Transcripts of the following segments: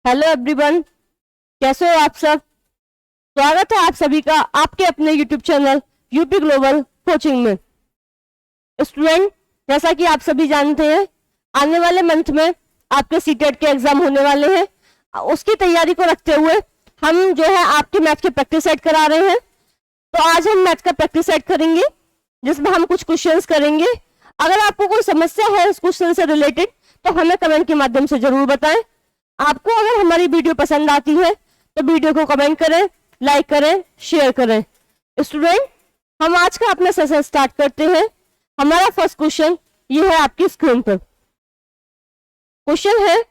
Hello everyone, कैसे हो आप सब। स्वागत है आप सभी का आपके अपने YouTube channel UP global coaching में। स्टूडेंट, जैसा कि आप सभी जानते हैं, आने वाले मंथ में आपके सीटेट के एग्जाम होने वाले हैं। उसकी तैयारी को रखते हुए हम जो है आपके मैथ के प्रैक्टिस सेट करा रहे हैं। तो आज हम मैथ का प्रैक्टिस सेट करेंगे, जिसमें हम कुछ क्वेश्चंस करेंगे। अगर आपको कोई समस्या है इस क्वेश्चन से रिलेटेड तो हमें कमेंट के माध्यम से जरूर बताएं। आपको अगर हमारी वीडियो पसंद आती है तो वीडियो को कमेंट करें, लाइक करें, शेयर करें। स्टूडेंट, हम आज का अपना सेशन स्टार्ट करते हैं। हमारा फर्स्ट क्वेश्चन ये है आपकी स्क्रीन पर। क्वेश्चन है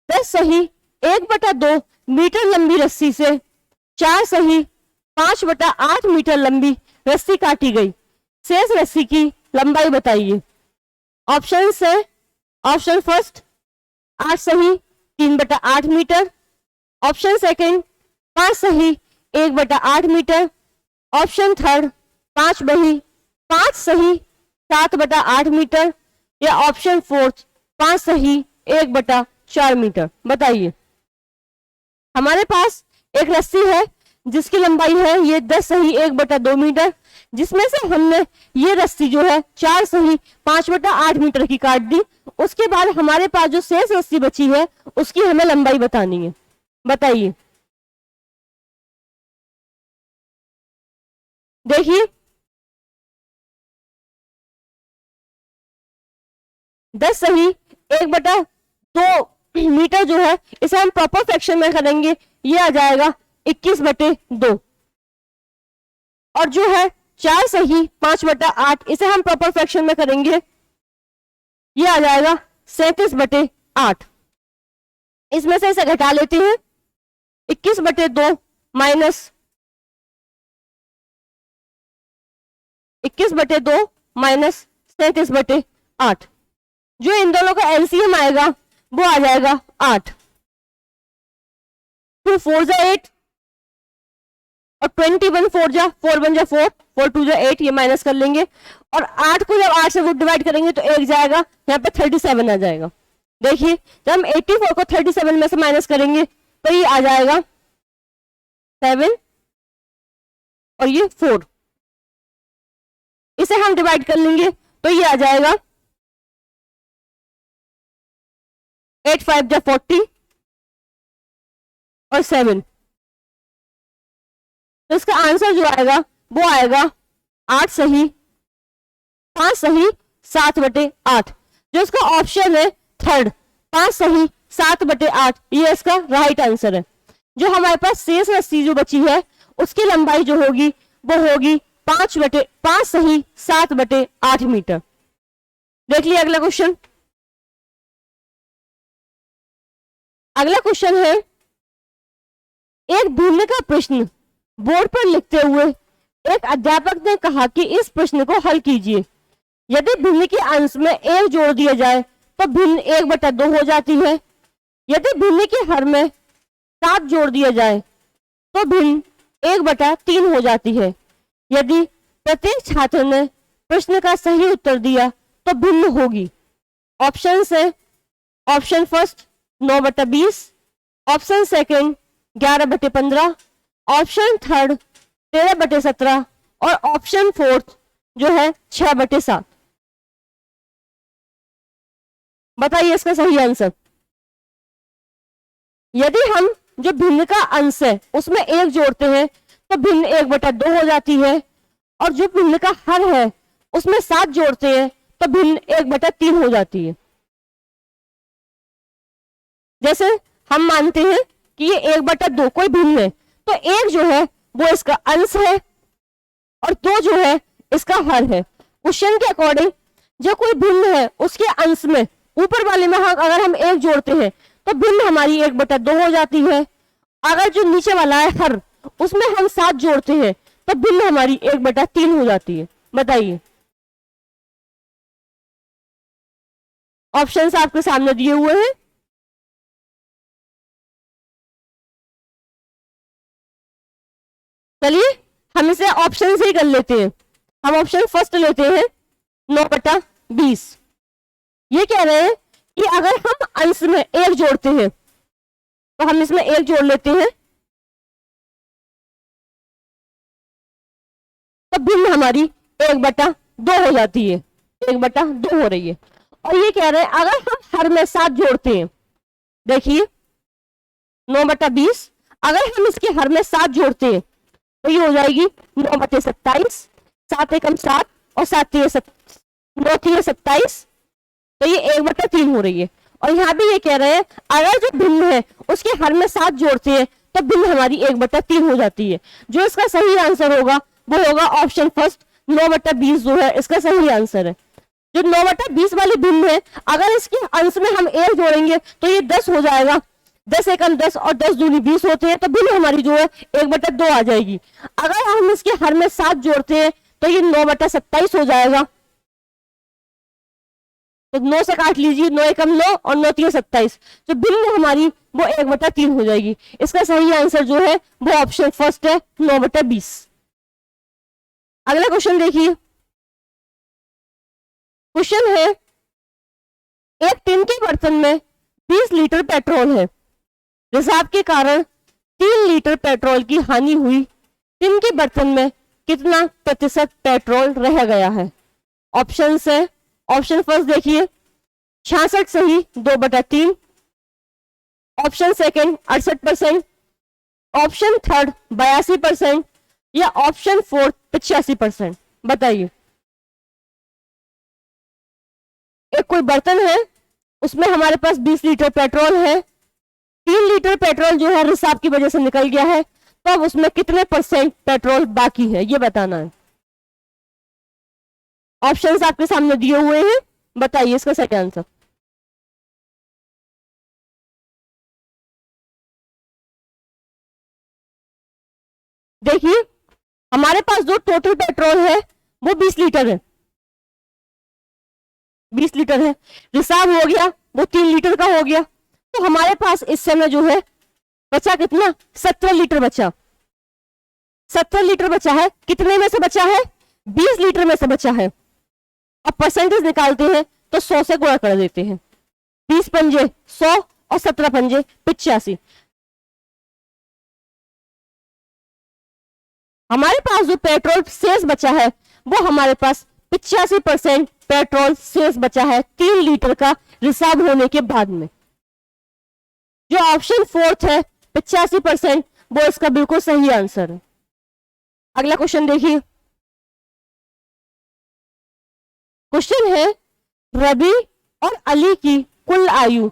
10 सही 1/2 मीटर लंबी रस्सी से 4 सही 5/8 मीटर लंबी रस्सी काटी गई। शेष रस्सी की लंबाई बताइए। ऑप्शन है, ऑप्शन फर्स्ट 8 सही 3/8 मीटर, ऑप्शन सेकंड 5 सही 1/8 मीटर, ऑप्शन थर्ड 5 सही 7/8 मीटर, या ऑप्शन फोर्थ 5 सही 1/4 मीटर। बताइए। हमारे पास एक रस्सी है जिसकी लंबाई है ये 10 सही 1/2 मीटर, जिसमें से हमने ये रस्सी जो है 4 सही 5/8 मीटर की काट दी। उसके बाद हमारे पास जो शेष रस्सी बची है उसकी हमें लंबाई बतानी है। बताइए। देखिए, 10 सही 1/2 मीटर जो है इसे हम प्रॉपर फ्रैक्शन में करेंगे, ये आ जाएगा 21/2। और जो है 4 सही 5/8 इसे हम प्रॉपर फ्रैक्शन में करेंगे, ये आ जाएगा 37/8। इसमें से इसे घटा लेते हैं। 21/2 माइनस 21/2 माइनस 37/8, जो इन दोनों का एलसीएम आएगा वो आ जाएगा 8। 2 4 जा 8 और 21 4 जा 4 1 जा 4 4 2 जा 8, ये माइनस कर लेंगे। और 8 को जब 8 से वो डिवाइड करेंगे तो 1 जाएगा, यहाँ पे 37 आ जाएगा। देखिए, जब हम 84 को 37 में से माइनस करेंगे तो ये आ जाएगा 7 और ये 4। इसे हम डिवाइड कर लेंगे तो ये आ जाएगा 8 5 जा 40 और 7। तो इसका आंसर जो आएगा वो आएगा 8 सही 5 सही 7/8। जो इसका ऑप्शन है थर्ड 5 सही 7/8, ये इसका राइट आंसर है। जो हमारे पास शेष रस्सी जो बची है उसकी लंबाई जो होगी वो होगी 5 सही 7/8 मीटर। देख लिया अगला क्वेश्चन। अगला क्वेश्चन है, एक भिन्न का प्रश्न बोर्ड पर लिखते हुए एक अध्यापक ने कहा कि इस प्रश्न को हल कीजिए। यदि भिन्न के अंश में 1 जोड़ दिया जाए तो भिन्न 1/2 हो जाती है। यदि भिन्न के हर में 7 जोड़ दिया जाए तो भिन्न 1/3 हो जाती है। यदि प्रत्येक छात्र ने प्रश्न का सही उत्तर दिया तो भिन्न होगी। ऑप्शन है, option first 9/20, option second 11/15, option third 13/17 और ऑप्शन फोर्थ जो है 6/7। बताइए इसका सही आंसर। यदि हम जो भिन्न का अंश है उसमें 1 जोड़ते हैं तो भिन्न 1/2 हो जाती है, और जो भिन्न का हर है उसमें 7 जोड़ते हैं तो भिन्न 1/3 हो जाती है। जैसे हम मानते हैं कि ये 1/2 कोई भिन्न है, तो 1 जो है वो इसका अंश है और 2 जो है इसका हर है। क्वेश्चन के अकॉर्डिंग जो कोई भिन्न है उसके अंश में ऊपर वाले में अगर हम 1 जोड़ते हैं तो भिन्न हमारी 1/2 हो जाती है। अगर जो नीचे वाला है हर, उसमें हम 7 जोड़ते हैं तो भिन्न हमारी 1/3 हो जाती है। बताइए। ऑप्शंस आपके सामने दिए हुए हैं। चलिए हम इसे ऑप्शन से ही कर लेते हैं। हम ऑप्शन फर्स्ट लेते हैं 9/20। ये कह रहे हैं कि अगर हम अंश में एक जोड़ते हैं तो हम इसमें एक जोड़ लेते हैं तो भिन्न हमारी 1/2 हो जाती है, 1/2 हो रही है। और ये कह रहे हैं अगर हम हर में 7 जोड़ते हैं, देखिए 9/20, अगर हम इसके हर में 7 जोड़ते हैं तो ये हो जाएगी 9/27, 7 एकम 7 और 9×3 = 27, तो ये 1/3 हो रही है। और यहाँ भी ये कह रहे हैं अगर जो भिन्न है उसके हर में 7 जोड़ते हैं तो भिन्न हमारी 1/3 हो जाती है। जो इसका सही आंसर होगा वो होगा ऑप्शन फर्स्ट, 9/20 जो है इसका सही आंसर है। जो 9/20 वाली भिन्न है, अगर इसके अंश में हम 1 जोड़ेंगे तो ये 10 हो जाएगा, 10 एकम 10 और 10 दूनी 20 होते हैं, तो भिन्न हमारी जो है 1/2 आ जाएगी। अगर हम इसके हर में 7 जोड़ते हैं तो ये 9/27 हो जाएगा, तो 9 से काट लीजिए, 9 एकम 9 और 9×3 = 27, तो भिन्न हमारी वो 1/3 हो जाएगी। इसका सही आंसर जो है वो ऑप्शन फर्स्ट है, 9/20। अगला क्वेश्चन देखिए, क्वेश्चन है एक टिन के बर्तन में 20 लीटर पेट्रोल है, रिसाव के कारण 3 लीटर पेट्रोल की हानि हुई, टिन के बर्तन में कितना प्रतिशत पेट्रोल रह गया है? ऑप्शन है, ऑप्शन फर्स्ट देखिए 66 सही 2/3, ऑप्शन सेकंड 68%, ऑप्शन थर्ड 82% या ऑप्शन फोर्थ 85%। बताइए। एक कोई बर्तन है, उसमें हमारे पास 20 लीटर पेट्रोल है, 3 लीटर पेट्रोल जो है रिसाव की वजह से निकल गया है, तो अब उसमें कितने % पेट्रोल बाकी है ये बताना है। ऑप्शंस आपके सामने दिए हुए हैं, बताइए इसका सही आंसर। देखिए हमारे पास जो टोटल पेट्रोल है वो 20 लीटर है, 20 लीटर है, रिसाव हो गया वो 3 लीटर का हो गया, तो हमारे पास इस समय जो है बचा कितना? 17 लीटर बचा। 17 लीटर बचा है, कितने में से बचा है? 20 लीटर में से बचा है। अब परसेंटेज निकालते हैं तो 100 से गुणा कर देते हैं, 20 पंजे 100 और 17 पंजे 85। हमारे पास जो पेट्रोल शेष बचा है वो हमारे पास 85% पेट्रोल शेष बचा है 3 लीटर का रिसाव होने के बाद में। जो ऑप्शन फोर्थ है 85%, वो इसका बिल्कुल सही आंसर है। अगला क्वेश्चन देखिए, क्वेश्चन है रवि और अली की कुल आयु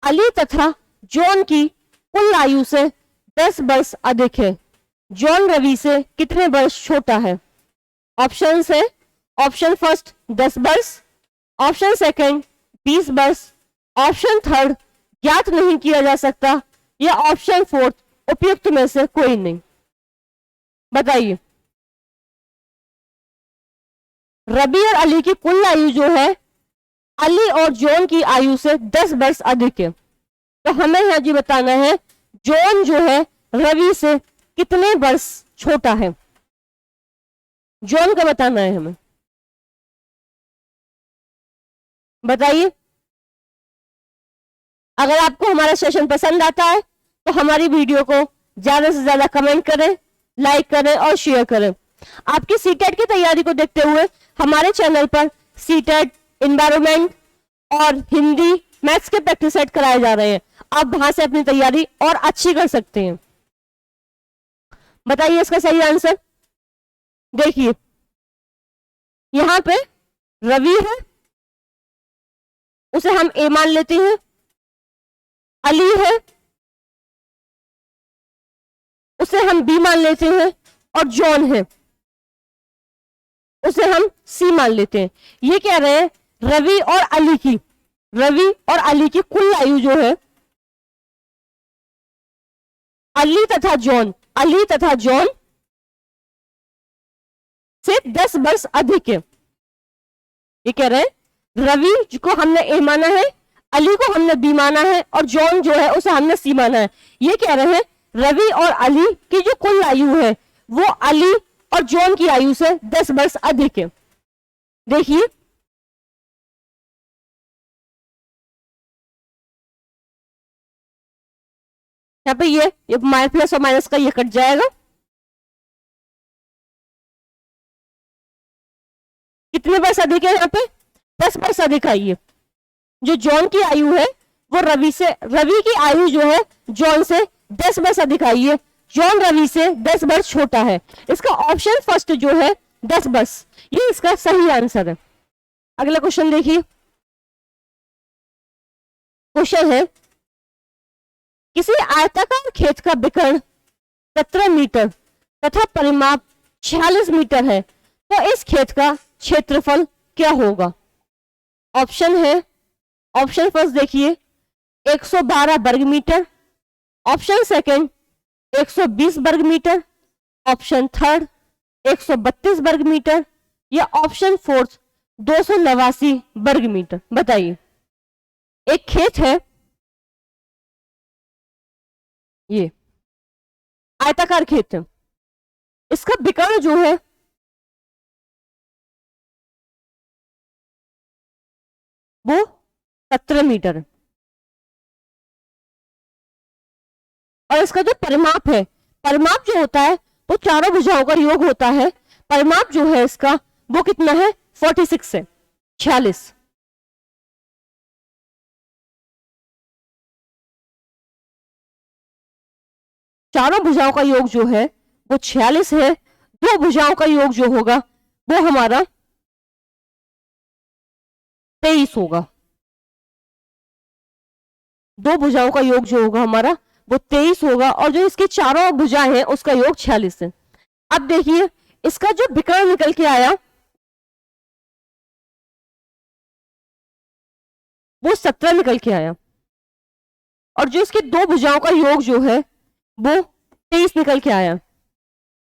अली तथा जॉन की कुल आयु से 10 वर्ष अधिक है, जॉन रवि से कितने वर्ष छोटा है? ऑप्शन है, ऑप्शन फर्स्ट 10 वर्ष, ऑप्शन सेकंड 20 वर्ष, ऑप्शन थर्ड ज्ञात नहीं किया जा सकता या ऑप्शन फोर्थ उपयुक्त में से कोई नहीं। बताइए। रवि और अली की कुल आयु जो है अली और जॉन की आयु से 10 वर्ष अधिक है, तो हमें यहां जी बताना है जॉन जो है रवि से कितने वर्ष छोटा है, जॉन का बताना है हमें। बताइए। अगर आपको हमारा सेशन पसंद आता है तो हमारी वीडियो को ज्यादा से ज्यादा कमेंट करें, लाइक करें और शेयर करें। आपकी सीटेट की तैयारी को देखते हुए हमारे चैनल पर सीटेट, एनवायरनमेंट और हिंदी, मैथ्स के प्रैक्टिस सेट कराए जा रहे हैं, आप वहां से अपनी तैयारी और अच्छी कर सकते हैं। बताइए इसका सही आंसर। देखिए यहां पे रवि है, उसे हम ए मान लेते हैं, अली है उसे हम बी मान लेते हैं और जॉन है उसे हम सी मान लेते हैं। ये कह रहे हैं रवि और अली की कुल आयु जो है अली तथा जॉन से 10 वर्ष अधिक है। ये कह रहे हैं रवि को हमने ए माना है, अली को हमने बी माना है और जॉन जो है उसे हमने सी माना है। ये कह रहे हैं रवि और अली की जो कुल आयु है वो अली और जॉन की आयु से 10 वर्ष अधिक है। देखिए यहाँ पे ये माइनस प्लस और माइनस का ये कट जाएगा। कितने वर्ष अधिक है यहाँ पे? 10 वर्ष अधिक आई है। जो जॉन की आयु है वो रवि की आयु जो है जॉन से 10 वर्ष अधिक आई है। जॉन रवि से 10 वर्ष छोटा है। इसका ऑप्शन फर्स्ट जो है 10 वर्ष, ये इसका सही आंसर है। अगला क्वेश्चन देखिए। क्वेश्चन है किसी आयताकार खेत का विकर्ण 17 मीटर तथा परिमाप 46 मीटर है तो इस खेत का क्षेत्रफल क्या होगा? ऑप्शन है, ऑप्शन फर्स्ट देखिए 112 वर्ग मीटर, ऑप्शन सेकंड 120 वर्ग मीटर, ऑप्शन थर्ड 132 वर्ग मीटर, या ऑप्शन फोर्थ 289 वर्ग मीटर। बताइए। एक खेत है, ये आयताकार खेत है, इसका विकर्ण जो है वो 17 मीटर है और इसका जो परिमाप है, परिमाप जो होता है वो चारों भुजाओं का योग होता है। परिमाप जो है इसका वो कितना है? 46 है, 46। चारों भुजाओं का योग जो है वो 46 है। दो भुजाओं का योग जो होगा वो हमारा 23 होगा। दो भुजाओं का योग जो होगा हमारा वो 23 होगा और जो इसकी चारों भुजाएं हैं उसका योग 46 है। अब देखिए इसका जो विकर्ण निकल के आया वो 17 निकल के आया और जो इसकी दो भुजाओं का योग जो है वो 23 निकल के आया।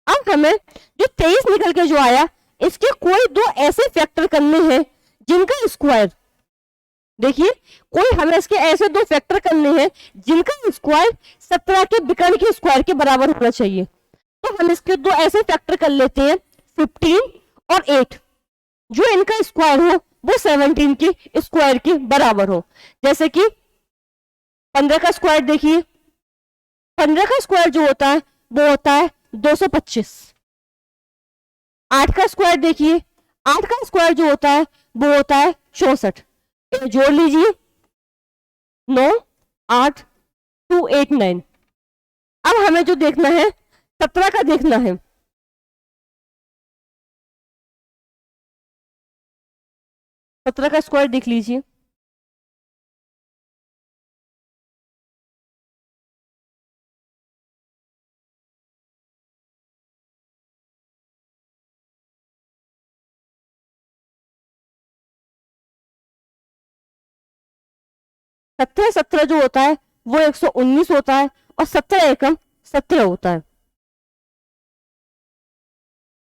अब हमें जो 23 निकल के जो आया इसके कोई दो ऐसे फैक्टर करने हैं जिनका स्क्वायर, देखिए कोई हमें इसके ऐसे दो फैक्टर करने हैं जिनका स्क्वायर 17 के विकर्ण के स्क्वायर के बराबर होना चाहिए। तो हम इसके दो ऐसे फैक्टर कर लेते हैं 15 और 8, जो इनका स्क्वायर हो वो 17 के स्क्वायर के बराबर हो। जैसे कि 15 का स्क्वायर देखिए, 15 का स्क्वायर जो होता है वो होता है 225। 8 का स्क्वायर देखिए, 8 का स्क्वायर जो होता है वो होता है 64। जोड़ लीजिए 9 8 2 8 9। अब हमें जो देखना है 17 का देखना है। 17 का स्क्वायर देख लीजिए, सत्रह 17 जो होता है वो 119 होता है और 17 एकम 17 होता है।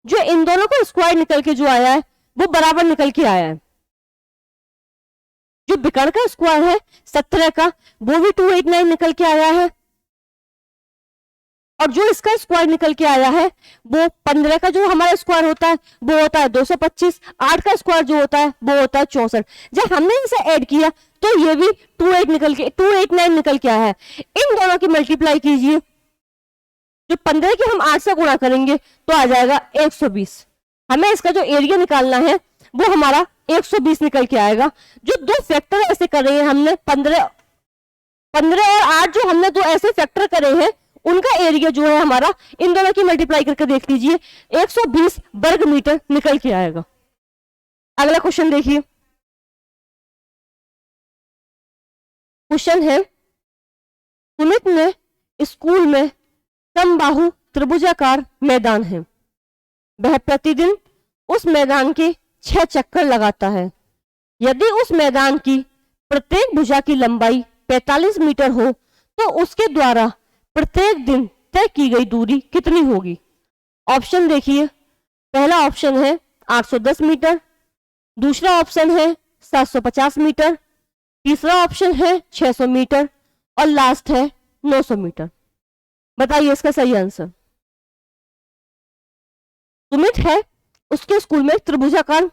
जो इन दोनों का स्क्वायर निकल के जो आया है वो बराबर निकल के आया है। जो विकर्ण का स्क्वायर है 17 का वो भी 289 निकल के आया है और जो इसका स्क्वायर निकल के आया है वो 15 का जो हमारा स्क्वायर होता है वो होता है 225। 8 का स्क्वायर जो होता है वो होता है 64। जब हमने इसे ऐड किया तो ये भी 289 निकल के आया है। इन दोनों की मल्टीप्लाई कीजिए, जो 15 के हम 8 से गुणा करेंगे तो आ जाएगा 120। हमें इसका जो एरिया निकालना है वो हमारा 120 निकल के आएगा। जो दो फैक्टर ऐसे कर रहे हैं हमने 15 और 8 जो हमने दो ऐसे फैक्टर करे हैं उनका एरिया जो है हमारा इन दोनों की मल्टीप्लाई करके देख लीजिए 120 वर्ग मीटर निकल के आएगा। अगला क्वेश्चन देखिए। क्वेश्चन है सुमित ने स्कूल में समबाहु त्रिभुजाकार मैदान है, वह प्रतिदिन उस मैदान के 6 चक्कर लगाता है। यदि उस मैदान की प्रत्येक भुजा की लंबाई 45 मीटर हो तो उसके द्वारा प्रत्येक दिन तय की गई दूरी कितनी होगी? ऑप्शन देखिए, पहला ऑप्शन है 810 मीटर, दूसरा ऑप्शन है 750 मीटर, तीसरा ऑप्शन है 600 मीटर और लास्ट है 900 मीटर। बताइए इसका सही आंसर। सुमित है, उसके स्कूल में त्रिभुजाकार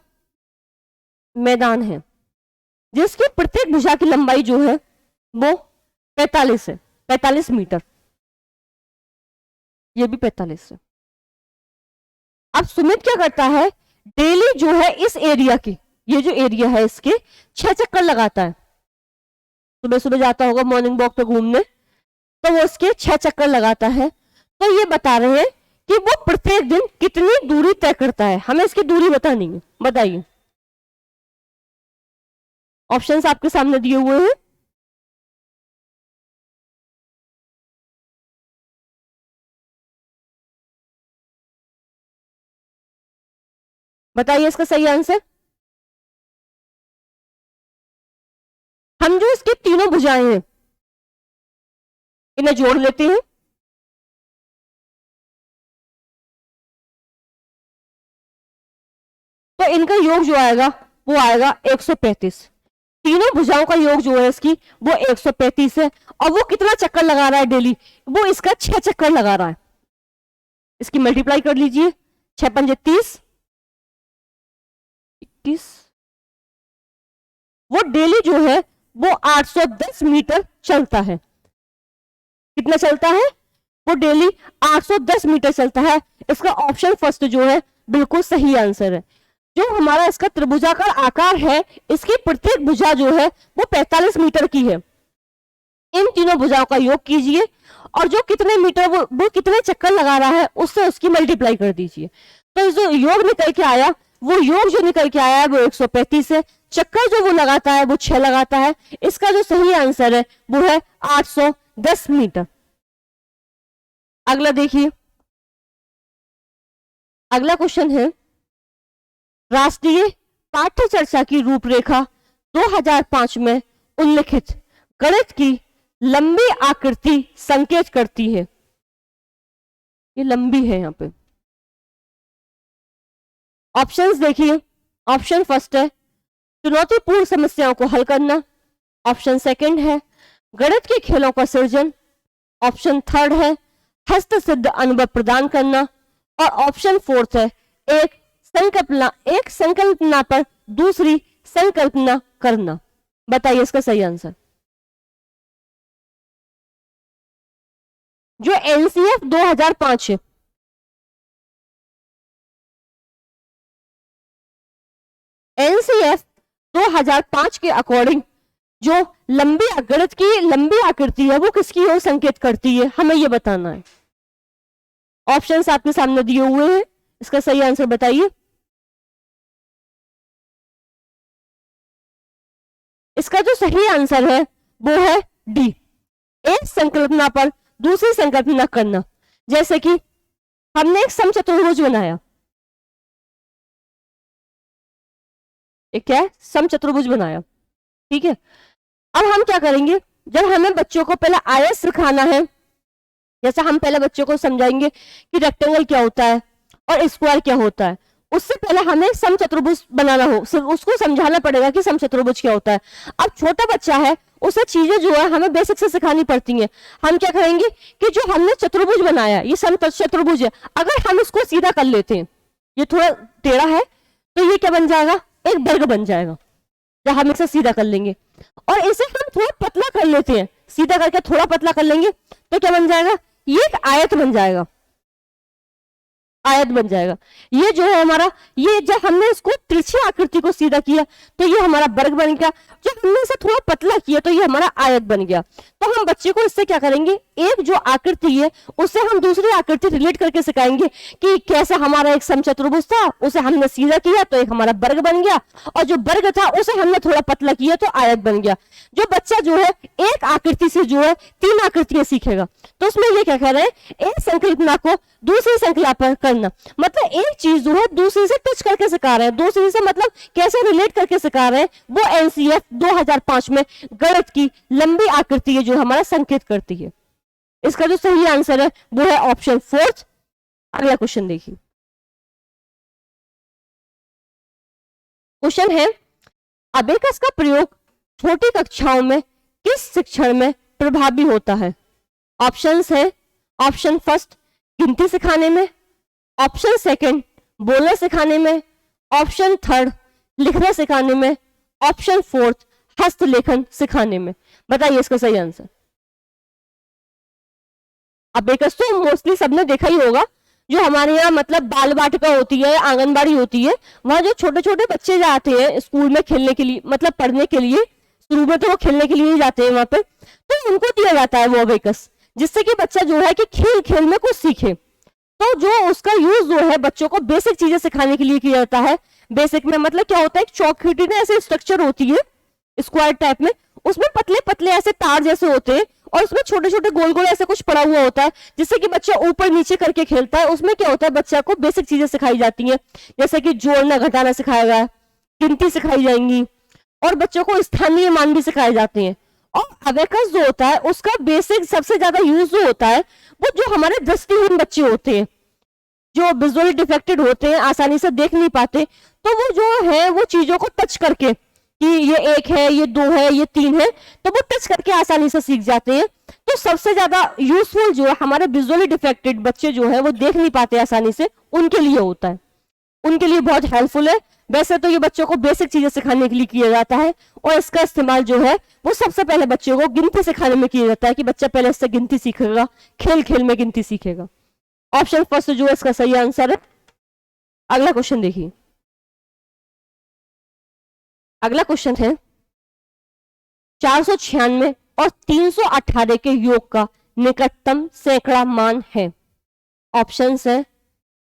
मैदान है जिसकी प्रत्येक भुजा की लंबाई जो है वो 45 है, 45 मीटर। ये भी 45 है। अब सुमित क्या करता है, डेली जो है इस एरिया की, ये जो एरिया है इसके 6 चक्कर लगाता है। सुबह सुबह जाता होगा मॉर्निंग वॉक पे घूमने, तो वो इसके 6 चक्कर लगाता है। तो ये बता रहे हैं कि वो प्रत्येक दिन कितनी दूरी तय करता है, हमें इसकी दूरी बतानी है। बताइए, ऑप्शंस आपके सामने दिए हुए हैं। बताइए इसका सही आंसर। हम जो इसके तीनों भुजाएं हैं इन्हें जोड़ लेते हैं, तो इनका योग जो आएगा वो आएगा 135। तीनों भुजाओं का योग जो है इसकी वो 135 है। और वो कितना चक्कर लगा रहा है डेली, वो इसका 6 चक्कर लगा रहा है। इसकी मल्टीप्लाई कर लीजिए, 6 पंजे 30, 21। वो डेली जो है वो 810 मीटर चलता है। कितना चलता है, वो डेली 810 मीटर चलता है। इसका ऑप्शन फर्स्ट जो है बिल्कुल सही आंसर है। जो हमारा इसका त्रिभुजाकार आकार है, इसकी प्रत्येक भुजा जो है वो 45 मीटर की है। इन तीनों भुजाओं का योग कीजिए और जो कितने मीटर वो कितने चक्कर लगा रहा है उससे उसकी मल्टीप्लाई कर दीजिए। तो जो योग निकल के आया, वो योग जो निकल के आया है वो 135 है। चक्कर जो वो लगाता है वो 6 लगाता है। इसका जो सही आंसर है वो है 810 मीटर। अगला देखिए, अगला क्वेश्चन है, राष्ट्रीय पाठ्य चर्चा की रूपरेखा 2005 में उल्लिखित गणित की लंबी आकृति संकेत करती है। ये लंबी है यहां पे। ऑप्शंस देखिए, ऑप्शन फर्स्ट है चुनौतीपूर्ण समस्याओं को हल करना, ऑप्शन सेकंड है गणित के खेलों का सृजन, ऑप्शन थर्ड है हस्त सिद्ध अनुभव प्रदान करना, और ऑप्शन फोर्थ है एक संकल्पना पर दूसरी संकल्पना करना। बताइए इसका सही आंसर। जो एनसीएफ 2005 है, एनसीएफ 2005 के अकॉर्डिंग जो गणित की लंबी आकृति है वो किसकी ओर संकेत करती है, हमें यह बताना है। ऑप्शंस आपके सामने दिए हुए हैं, इसका सही आंसर बताइए। इसका जो सही आंसर है वो है डी, एक संकल्पना पर दूसरी संकल्पना करना। जैसे कि हमने एक समचतुर्भुज बनाया, एक क्या है, समचतुर्भुज बनाया, ठीक है। अब हम क्या करेंगे, जब हमें बच्चों को पहले आयत सिखाना है, जैसे हम पहले बच्चों को समझाएंगे कि रेक्टेंगल क्या होता है और स्क्वायर क्या होता है, उससे पहले हमें समचतुर्भुज बनाना हो, उसको समझाना पड़ेगा कि समचतुर्भुज क्या होता है। अब छोटा बच्चा है, उसे चीजें जो है हमें बेसिक से सिखानी पड़ती हैं। हम क्या करेंगे कि जो हमने चतुर्भुज बनाया, ये समचतुर्भुज है, अगर हम इसको सीधा कर लेते हैं, ये थोड़ा टेढ़ा है, तो ये क्या बन जाएगा, एक वर्ग बन जाएगा। जब हम इसे सीधा कर लेंगे और इसे हम थोड़ा पतला कर लेते हैं, सीधा करके थोड़ा पतला कर लेंगे, तो क्या बन जाएगा, ये एक आयत बन जाएगा, आयत बन जाएगा। ये जो है हमारा, ये जब हमने इसको तिरछी आकृति को सीधा किया तो ये हमारा वर्ग बन गया, जब हमने इसे थोड़ा पतला किया तो ये हमारा आयत बन गया। तो हम बच्चे को इससे क्या करेंगे, एक जो आकृति है उससे हम दूसरी आकृति रिलेट करके सिखाएंगे कि कैसे हमारा एक समचतुर्भुज था, उसे हमने सीधा किया तो एक हमारा वर्ग बन गया, और जो वर्ग था उसे हमने थोड़ा पतला किया तो आयत बन गया। जो बच्चा जो है एक आकृति से जो है 3 आकृतियां सीखेगा, तो उसमें ये क्या कह रहे हैं, एक संकल्पना को दूसरी संकल्पना पर करना, मतलब एक चीज जो है दूसरी से टच करके सिखा रहे हैं, दूसरी से मतलब कैसे रिलेट करके सिखा रहे हैं, वो एनसीएफ 2005 में गणित की लंबी आकृति है जो हमारा संकेत करती है। इसका जो सही आंसर है वो है ऑप्शन फोर्थ। अगला क्वेश्चन देखिए, क्वेश्चन है अबेकस का प्रयोग छोटी कक्षाओं में किस शिक्षण में प्रभावी होता है। ऑप्शंस है, ऑप्शन फर्स्ट गिनती सिखाने में, ऑप्शन सेकंड बोलना सिखाने में, ऑप्शन थर्ड लिखना सिखाने में, ऑप्शन फोर्थ हस्तलेखन सिखाने में। बताइए इसका सही आंसर। अबेकस तो मोस्टली सबने देखा ही होगा, जो हमारे यहाँ मतलब बाल वाटिका होती है, आंगनबाड़ी होती है, वहां जो छोटे छोटे बच्चे जाते हैं स्कूल में खेलने के लिए, मतलब पढ़ने के लिए, शुरू में तो वो खेलने के लिए ही जाते हैं वहां पे, तो उनको दिया जाता है वो अबेकस, जिससे कि बच्चा जो है कि खेल खेल में कुछ सीखे। तो जो उसका यूज जो है बच्चों को बेसिक चीजें सिखाने के लिए किया जाता है। बेसिक में मतलब क्या होता है, एक चौखीटी में ऐसे स्ट्रक्चर होती है स्क्वायर टाइप में, उसमें पतले पतले ऐसे तार जैसे होते हैं, और उसमें छोटे छोटे गोल गोल ऐसे कुछ पड़ा हुआ होता है, जिससे कि बच्चा ऊपर नीचे करके खेलता है। उसमें क्या होता है, बच्चा को बेसिक चीजें सिखाई जाती हैं, जैसे कि जोड़ना घटाना सिखाया गया, गिनती सिखाई जाएंगी, और बच्चों को स्थानीय मान भी सिखाए जाते हैं। और अबेकस जो होता है उसका बेसिक सबसे ज्यादा यूज जो होता है वो जो हमारे दृष्टिहीन बच्चे होते हैं, जो विजुअली डिफेक्टेड होते हैं, आसानी से देख नहीं पाते, तो वो जो है वो चीजों को टच करके कि ये एक है, ये दो है, ये तीन है, तो वो टच करके आसानी से सीख जाते हैं। तो सबसे ज्यादा यूजफुल जो है हमारे विजुअली डिफेक्टेड बच्चे जो है वो देख नहीं पाते आसानी से, उनके लिए होता है, उनके लिए बहुत हेल्पफुल है। वैसे तो ये बच्चों को बेसिक चीजें सिखाने के लिए किया जाता है, और इसका इस्तेमाल जो है वो सबसे पहले बच्चों को गिनती सिखाने में किया जाता है, कि बच्चा पहले इससे गिनती सीखेगा, खेल खेल में गिनती सीखेगा। ऑप्शन फर्स्ट जो है इसका सही आंसर है। अगला क्वेश्चन देखिए, अगला क्वेश्चन है 496 और 318 के योग का निकटतम सैकड़ा मान है। ऑप्शन है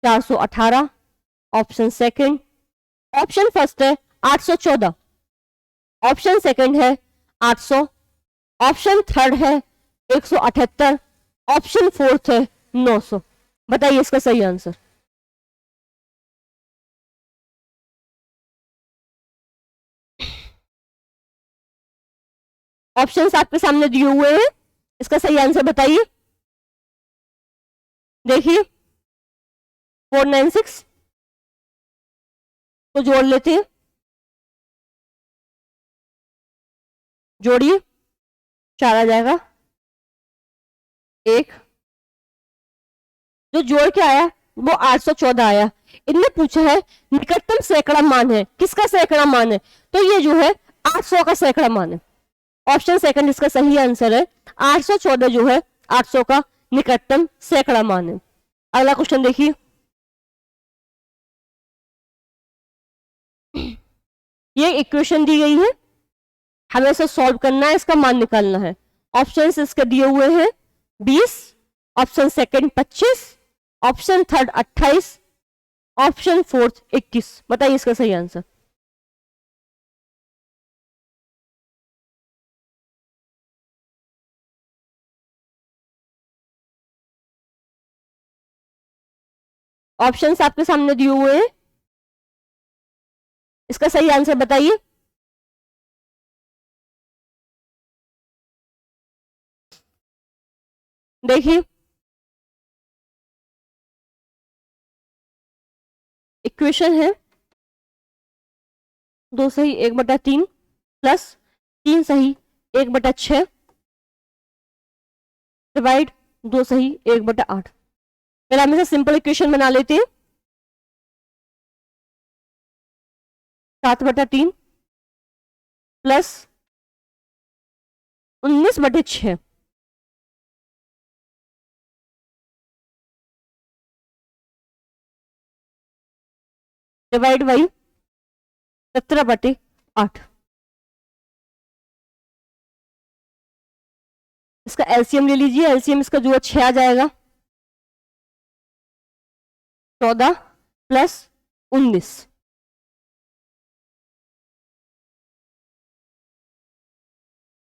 418, ऑप्शन सेकंड, ऑप्शन फर्स्ट है 814, ऑप्शन सेकंड है 800, ऑप्शन थर्ड है 178, ऑप्शन फोर्थ है 900। बताइए इसका सही आंसर। ऑप्शंस आपके सामने दिए हुए हैं, इसका सही आंसर बताइए। देखिए 496 तो जोड़ लेते हैं, जोड़िए, 4 आ जाएगा, एक जो जोड़ के आया वो 814 आया। इनने पूछा है निकटतम सैकड़ा मान है, किसका सैकड़ा मान है, तो ये जो है 800 का सैकड़ा मान है। ऑप्शन सेकंड इसका सही आंसर है, 814 जो है 800 का निकटतम सैकड़ा मान है। अगला क्वेश्चन देखिए, ये इक्वेशन दी गई है, हमें इसे सॉल्व करना है, इसका मान निकालना है। ऑप्शन इसके दिए हुए हैं 20, option second 25, option third 28, option fourth 21। बताइए इसका सही आंसर। ऑप्शंस आपके सामने दिए हुए हैं, इसका सही आंसर बताइए। देखिए इक्वेशन है 2 सही 1/3 प्लस 3 सही 1/6 डिवाइड 2 सही 1/8। पहले हम इसे सिंपल इक्वेशन बना लेते हैं। 7/3 प्लस 19/6 डिवाइड बाई 17/8। इसका एलसीएम ले लीजिए, एलसीएम इसका जो है 6 आ जाएगा, 14 प्लस 19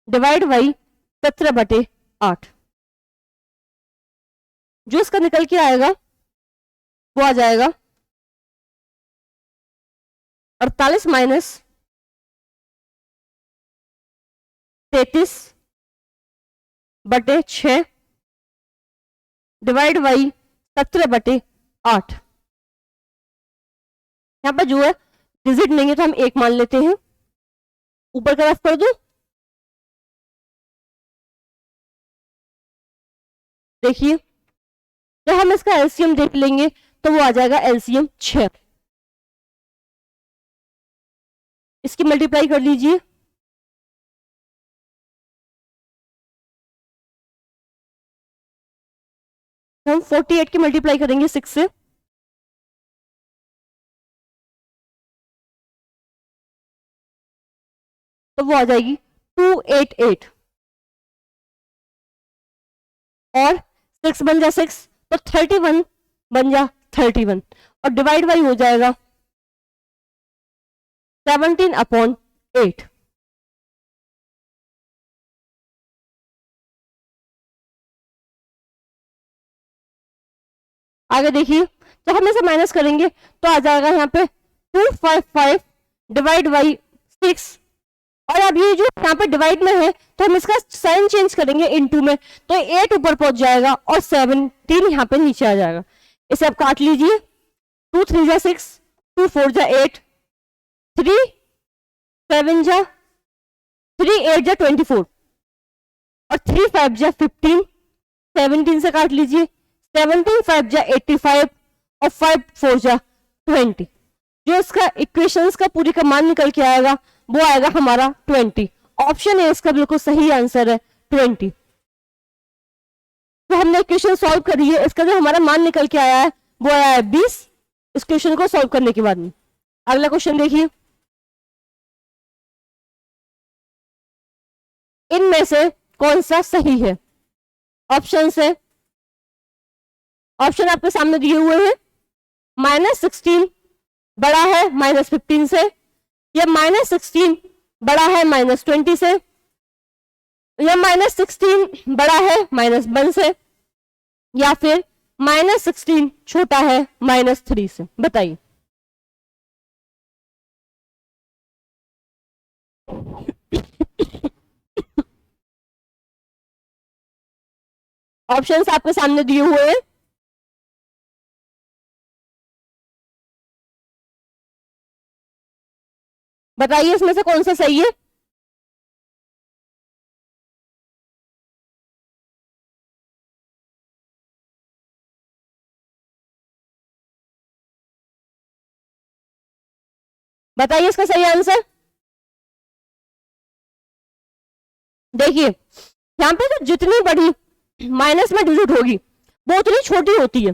डिवाइड बाई 17/8। जो इसका निकल के आएगा वो आ जाएगा 48 माइनस 33/6 डिवाइड बाई 17/8। यहां पर जो है डिजिट नहीं है तो हम 1 मान लेते हैं, ऊपर का रफ कर दो। देखिए जब हम इसका एलसीएम देख लेंगे तो वो आ जाएगा एलसीएम 6। इसकी मल्टीप्लाई कर लीजिए, हम 48 की मल्टीप्लाई करेंगे 6 से, तो वो आ जाएगी 288, और 6 बन जा 6 तो 31 बन जा 31, और डिवाइड बाई हो जाएगा 17/8। आगे देखिए, तो हम इसे माइनस करेंगे तो आ जाएगा यहाँ पे 255 डिवाइड बाई 6, और अब ये जो यहाँ पे डिवाइड में है तो हम इसका साइन चेंज करेंगे इनटू में, तो 8 ऊपर पहुंच जाएगा और 17 यहाँ पे नीचे आ जाएगा। इसे आप काट लीजिए, 2 3 जा 6, 2 4 जा 8, 3 7 जा 3 8 जा 24, और 3 5 जा 15, 17 से काट लीजिए, 17 5 जा 85, और 5 4 जा 20। जो इसका इक्वेशंस का पूरी का मान निकल के आएगा वो आएगा हमारा 20। ऑप्शन ए इसका बिल्कुल सही आंसर है 20। तो हमने इक्वेशन सॉल्व करी है, इसका जो हमारा मान निकल के आया है वो आया है 20 इस क्वेश्चन को सॉल्व करने के बाद में। अगला क्वेश्चन देखिए, इनमें से कौन सा सही है? ऑप्शन है, ऑप्शन आपके सामने दिए हुए हैं। -16 बड़ा है -15 से, या -16 बड़ा है -20 से, या -16 बड़ा है -1 से, या फिर -16 छोटा है -3 से। बताइए। ऑप्शंस आपके सामने दिए हुए हैं। बताइए इसमें से कौन सा सही है? बताइए इसका सही आंसर। देखिए यहां पे तो जितनी बड़ी माइनस में डिजिट होगी वो उतनी छोटी होती है।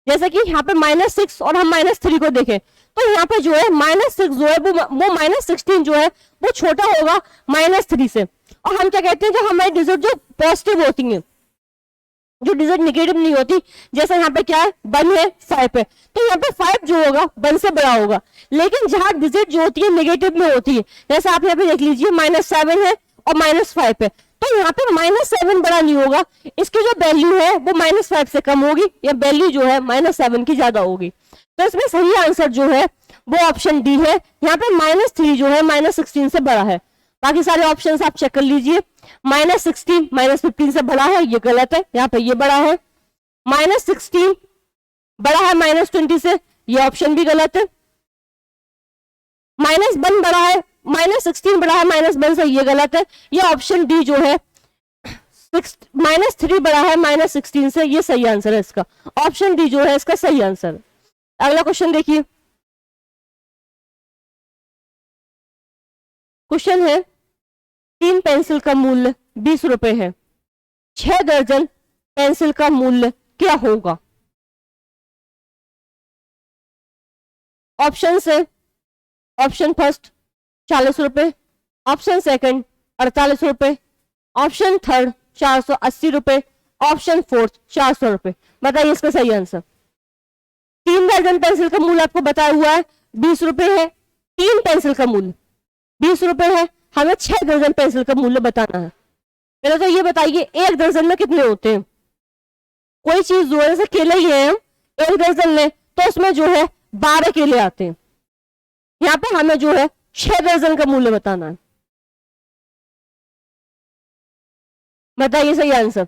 जैसे कि यहाँ पे -6 और हम -3 को देखें तो यहाँ पे जो है -6 जो है वो -16 जो है वो छोटा होगा -3 से। और हम क्या कहते हैं, जो हमारी डिजिट जो पॉजिटिव होती है, जो डिजिट नेगेटिव नहीं होती, जैसे यहाँ पे क्या है 1 है 5 है, तो यहाँ पे 5 जो होगा 1 से बड़ा होगा। लेकिन जहां डिजिट जो होती है नेगेटिव में होती है, जैसे आप यहाँ पे देख लीजिए -7 है और -5 है, तो यहाँ पे -7 बड़ा नहीं होगा, इसकी जो वैल्यू है वो -5 से कम होगी, या वैल्यू जो है -7 की ज्यादा होगी। तो इसमें सही आंसर जो है वो ऑप्शन डी है। यहाँ पे -3 जो है -16 से बड़ा है। बाकी सारे ऑप्शन आप चेक कर लीजिए। -16 -15 से बड़ा है, ये गलत है। यहाँ पे ये बड़ा है। -16 बड़ा है -20 से, ये ऑप्शन भी गलत है। -1 बड़ा है, -16 बड़ा है -1 से, ये गलत है। ये ऑप्शन डी जो है -3 बड़ा है -16 से, ये सही आंसर है इसका। ऑप्शन डी जो है इसका सही आंसर है। अगला क्वेश्चन देखिए, क्वेश्चन है 3 पेंसिल का मूल्य 20 रुपए है, 6 दर्जन पेंसिल का मूल्य क्या होगा? ऑप्शन है, ऑप्शन फर्स्ट 40 रुपए, ऑप्शन सेकंड 48 रुपए, ऑप्शन थर्ड 480 रुपए, ऑप्शन फोर्थ 400 रुपए। बताइए इसका सही आंसर। 3 दर्जन पेंसिल का मूल्य आपको बताया हुआ है 20 रुपए है। 3 पेंसिल का मूल्य 20 रुपए है, हमें 6 दर्जन पेंसिल का मूल्य बताना है। पहले तो ये बताइए 1 दर्जन में कितने होते हैं? कोई चीज जो है, जैसे केले ही है, हम 1 दर्जन लें तो उसमें जो है 12 केले आते हैं। यहाँ पे हमें जो है 6 दर्जन का मूल्य बताना है। बताइए सही आंसर।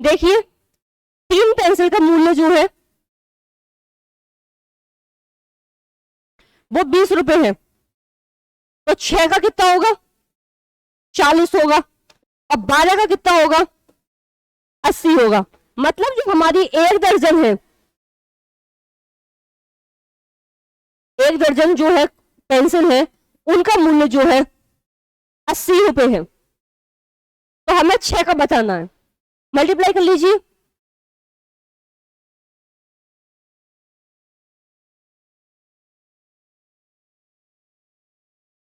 देखिए 3 पेंसिल का मूल्य जो है वो 20 रुपए है, तो 6 का कितना होगा? 40 होगा, और 12 का कितना होगा? 80 होगा। मतलब जो हमारी 1 दर्जन है, 1 दर्जन जो है पेंसिल है, उनका मूल्य जो है 80 रुपए है। तो हमें 6 का बताना है, मल्टीप्लाई कर लीजिए।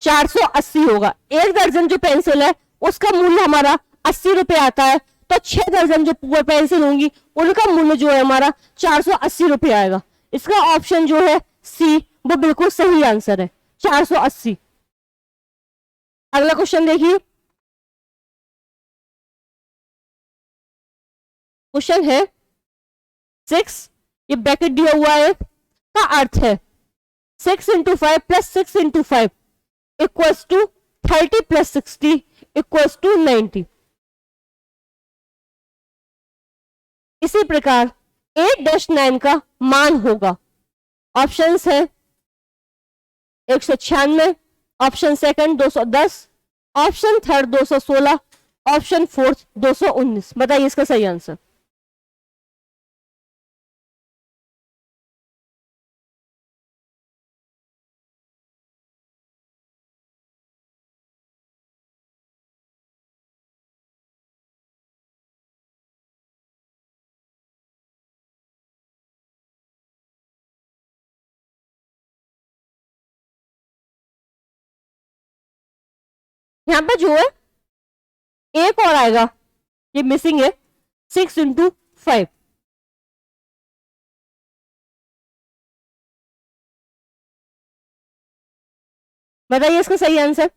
₹480 होगा। एक दर्जन जो पेंसिल है उसका मूल्य हमारा 80 रुपए आता है, तो 6 दर्जन जो पेंसिल होंगी उनका मूल्य जो है हमारा 480 रुपए आएगा। इसका ऑप्शन जो है सी वो बिल्कुल सही आंसर है, 480। अगला क्वेश्चन देखिए, क्वेश्चन है 6, ये ब्रैकेट दिया हुआ है, का अर्थ है 6 into 5 plus 6 into 5 equals to 30 plus 60 equals to 90। इसी प्रकार 8-9 का मान होगा। ऑप्शंस है 196, option second 210, option third 216, option fourth 219। बताइए इसका सही आंसर। यहां पर जो है एक और आएगा, ये मिसिंग है, 6 इंटू 5। बताइए इसका सही आंसर।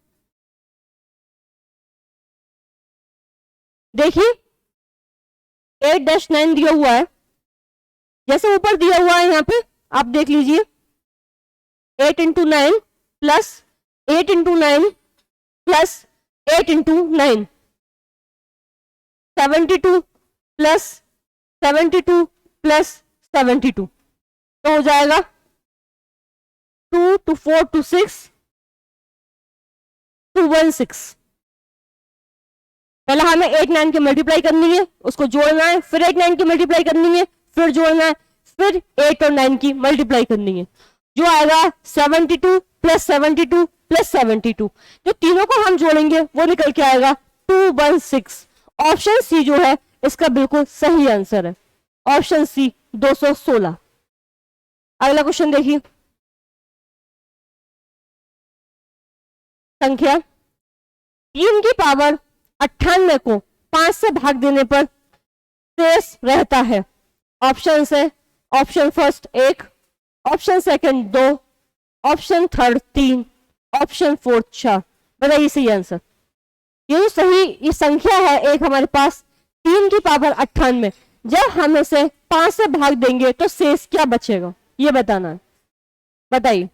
देखिए 8-9 दिया हुआ है, जैसे ऊपर दिया हुआ है यहाँ पे आप देख लीजिए, 8 into 9 plus 8 into 9 plus 8 into 9, 72 plus 72 plus 72, तो हो जाएगा 2 to 4 to 6 216। पहले हमें 8-9 की मल्टीप्लाई करनी है, उसको जोड़ना है, फिर 8-9 की मल्टीप्लाई करनी है, फिर जोड़ना है, फिर 8 और 9 की मल्टीप्लाई करनी है, जो आएगा 72 प्लस 72 प्लस 72। जो तीनों को हम जोड़ेंगे वो निकल के आएगा 216। ऑप्शन सी जो है इसका बिल्कुल सही आंसर है, ऑप्शन सी 216। अगला क्वेश्चन देखिए, संख्या 3 की पावर 98 को 5 से भाग देने पर शेष रहता है। ऑप्शन है, option first 1, option second 2, option third 3, option fourth 4। बताइए सही आंसर। ये जो सही ये संख्या है एक हमारे पास 3 की पावर 98, जब हम इसे 5 से भाग देंगे तो शेष क्या बचेगा, ये बताना है। बताइए।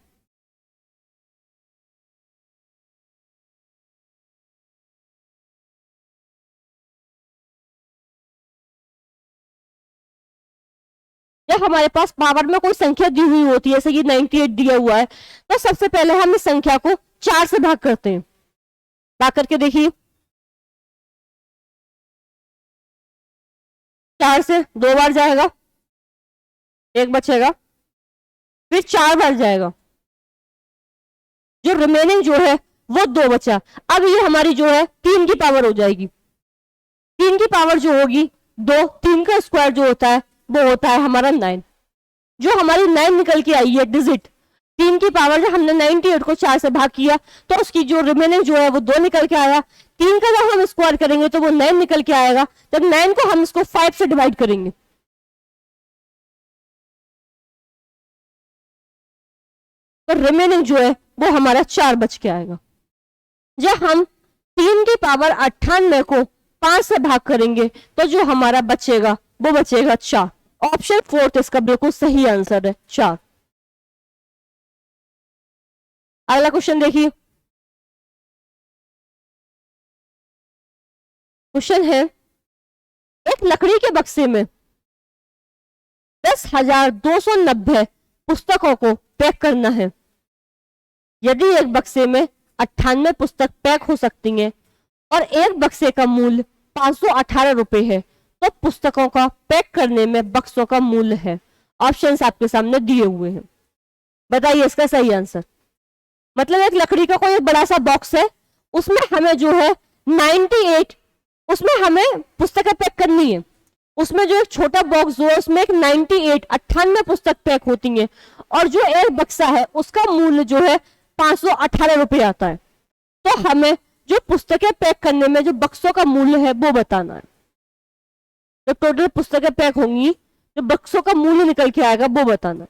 जब हमारे पास पावर में कोई संख्या दी हुई होती है, जैसे कि 98 दिया हुआ है, तो सबसे पहले हम इस संख्या को 4 से भाग करते हैं। भाग करके देखिए, 4 से 2 बार जाएगा, 1 बचेगा, फिर 4 बार जाएगा, जो रिमेनिंग जो है वो 2 बचा। अब ये हमारी जो है 3 की पावर हो जाएगी। 3 की पावर जो होगी 2, 3 का स्क्वायर जो होता है वो होता है हमारा 9। जो हमारी 9 निकल के आई है डिजिट, 3 की पावर जब हमने 98 को 4 से भाग किया तो उसकी जो रिमेनिंग जो है वो 2 निकल के आया। 3 का जब हम स्क्वायर करेंगे तो वो 9 निकल के आएगा। जब 9 को हम इसको 5 से डिवाइड करेंगे तो रिमेनिंग जो है वो हमारा 4 बच के आएगा। जब हम 3 की पावर 98 को 5 से भाग करेंगे तो जो हमारा बचेगा वो बचेगा 4। ऑप्शन फोर्थ इसका बिल्कुल सही आंसर है, 4। अगला क्वेश्चन देखिए, क्वेश्चन है एक लकड़ी के बक्से में 10,290 पुस्तकों को पैक करना है। यदि एक बक्से में 98 पुस्तक पैक हो सकती हैं और एक बक्से का मूल्य 518 रुपए है, तो पुस्तकों का पैक करने में बक्सों का मूल्य है। ऑप्शंस आपके सामने दिए हुए हैं, बताइए इसका सही आंसर। मतलब एक लकड़ी का कोई एक बड़ा सा बॉक्स है, उसमें हमें जो है 98, उसमें हमें पुस्तकें पैक करनी है। उसमें जो एक छोटा बॉक्स जो है उसमें एक 98 पुस्तक पैक होती है, और जो एक बक्सा है उसका मूल्य जो है 518 रुपये आता है। तो हमें जो पुस्तकें पैक करने में जो बक्सों का मूल्य है वो बताना है। जो टोटल पुस्तकें पैक होंगी, जो बक्सों का मूल्य निकल के आएगा वो बताना है।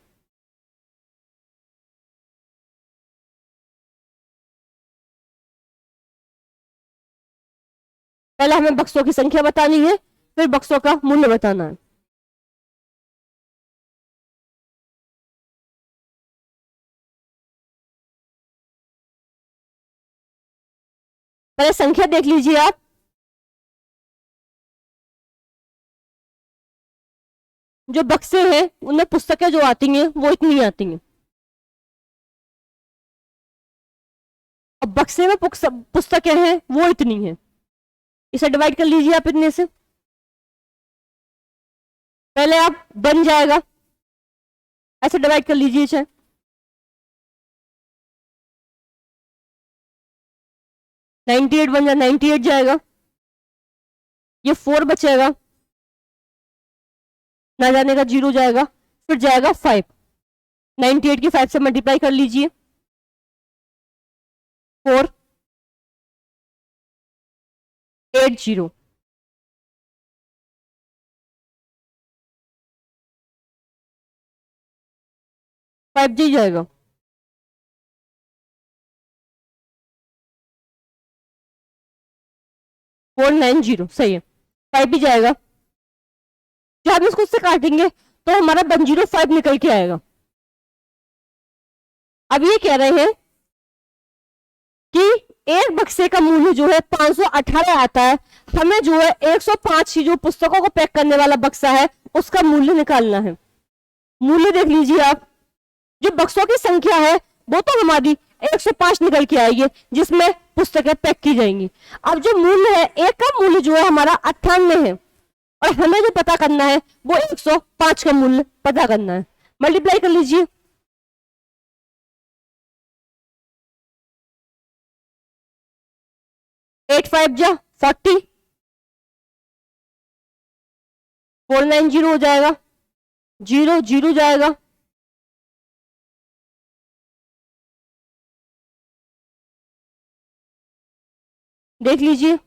पहले हमें बक्सों की संख्या बतानी है, फिर बक्सों का मूल्य बताना है। पहले संख्या देख लीजिए आप। जो बक्से हैं उनमें पुस्तकें जो आती हैं वो इतनी आती हैं, और बक्से में पुस्तकें हैं वो इतनी हैं। इसे डिवाइड कर लीजिए आप इतने से। पहले आप बन जाएगा, ऐसे डिवाइड कर लीजिए इसे। 98 बन जाए, 98 जाएगा, ये 4 बचेगा, ना जाने का 0 जाएगा, फिर जाएगा 5। 98 की 5 से मल्टीप्लाई कर लीजिए। 4 80 5 जी जाएगा। 490 सही है, 5 भी जाएगा। जब हम इसको उससे काटेंगे तो हमारा 105 निकल के आएगा। अब ये कह रहे हैं कि एक बक्से का मूल्य जो है 518 आता है, हमें जो है 105 की जो पुस्तकों को पैक करने वाला बक्सा है उसका मूल्य निकालना है। मूल्य देख लीजिए आप। जो बक्सों की संख्या है वो तो हमारी 105 निकल के आएगी, जिसमें पुस्तकें पैक की जाएंगी। अब जो मूल्य है, एक का मूल्य जो है हमारा 98 है, और हमें जो पता करना है वो 105 का मूल्य पता करना है। मल्टीप्लाई कर लीजिए। 8 5 जा 40, 490 हो जाएगा, 0 0 जाएगा, देख लीजिए।